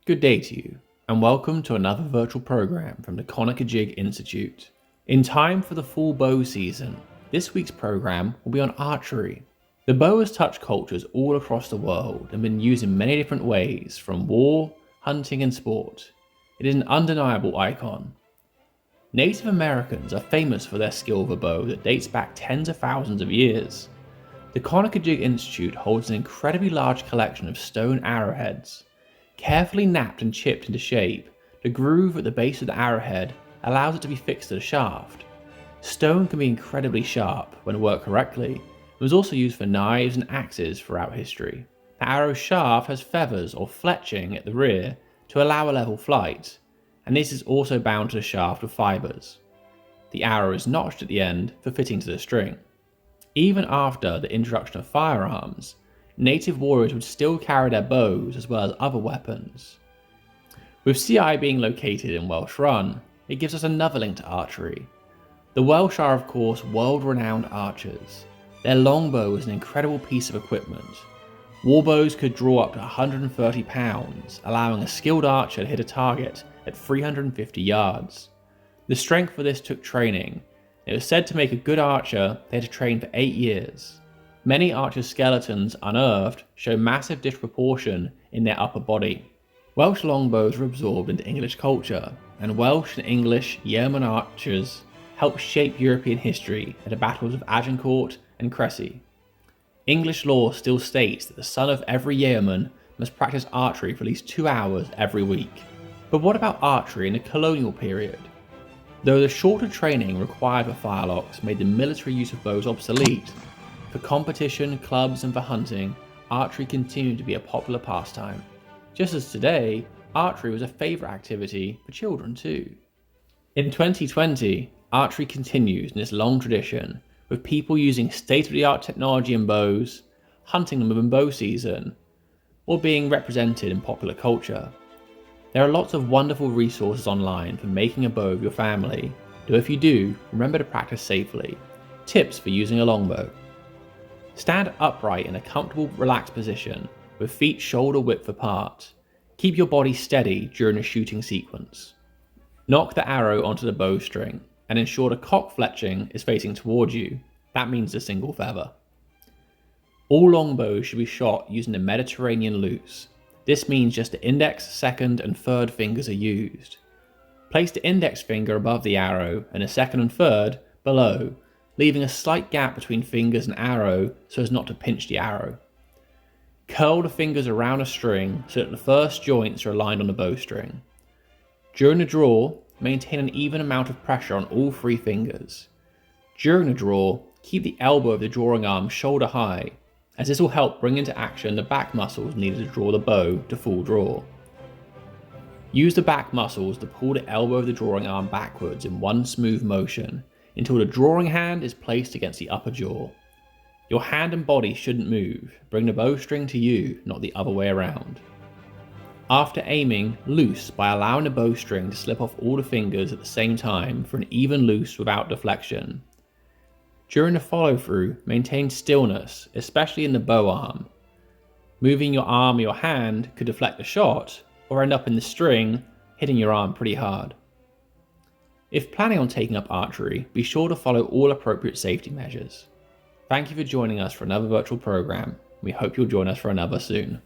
Good day to you, and welcome to another virtual program from the Conococheague Institute. In time for the fall bow season, this week's program will be on archery. The bow has touched cultures all across the world and been used in many different ways, from war, hunting, and sport. It is an undeniable icon. Native Americans are famous for their skill with a bow that dates back tens of thousands of years. The Conococheague Institute holds an incredibly large collection of stone arrowheads. Carefully knapped and chipped into shape, the groove at the base of the arrowhead allows it to be fixed to the shaft. Stone can be incredibly sharp when worked correctly, and was also used for knives and axes throughout history. The arrow's shaft has feathers or fletching at the rear to allow a level flight, and this is also bound to the shaft with fibers. The arrow is notched at the end for fitting to the string. Even after the introduction of firearms, native warriors would still carry their bows as well as other weapons. With CI being located in Welsh Run, it gives us another link to archery. The Welsh are of course world-renowned archers. Their longbow is an incredible piece of equipment. Warbows could draw up to 130 pounds, allowing a skilled archer to hit a target at 350 yards. The strength for this took training. It was said to make a good archer, they had to train for 8 years. Many archers' skeletons unearthed show massive disproportion in their upper body. Welsh longbows were absorbed into English culture, and Welsh and English yeoman archers helped shape European history at the battles of Agincourt and Crecy. English law still states that the son of every yeoman must practice archery for at least 2 hours every week. But what about archery in the colonial period? Though the shorter training required for firelocks made the military use of bows obsolete, for competition, clubs, and for hunting, archery continued to be a popular pastime. Just as today, archery was a favourite activity for children too. In 2020, archery continues in its long tradition, with people using state-of-the-art technology in bows, hunting them within bow season, or being represented in popular culture. There are lots of wonderful resources online for making a bow with your family, though if you do, remember to practice safely. Tips for using a longbow. Stand upright in a comfortable, relaxed position, with feet shoulder width apart. Keep your body steady during a shooting sequence. Knock the arrow onto the bowstring, and ensure the cock fletching is facing towards you. That means the single feather. All longbows should be shot using the Mediterranean loose. This means just the index, second, and third fingers are used. Place the index finger above the arrow and the second and third below, leaving a slight gap between fingers and arrow so as not to pinch the arrow. Curl the fingers around a string so that the first joints are aligned on the bowstring. During the draw, maintain an even amount of pressure on all 3 fingers. During the draw, keep the elbow of the drawing arm shoulder high, as this will help bring into action the back muscles needed to draw the bow to full draw. Use the back muscles to pull the elbow of the drawing arm backwards in one smooth motion until the drawing hand is placed against the upper jaw. Your hand and body shouldn't move. Bring the bowstring to you, not the other way around. After aiming, loose by allowing the bowstring to slip off all the fingers at the same time for an even loose without deflection. During the follow-through, maintain stillness, especially in the bow arm. Moving your arm or your hand could deflect the shot, or end up in the string, hitting your arm pretty hard. If planning on taking up archery, be sure to follow all appropriate safety measures. Thank you for joining us for another virtual program. We hope you'll join us for another soon.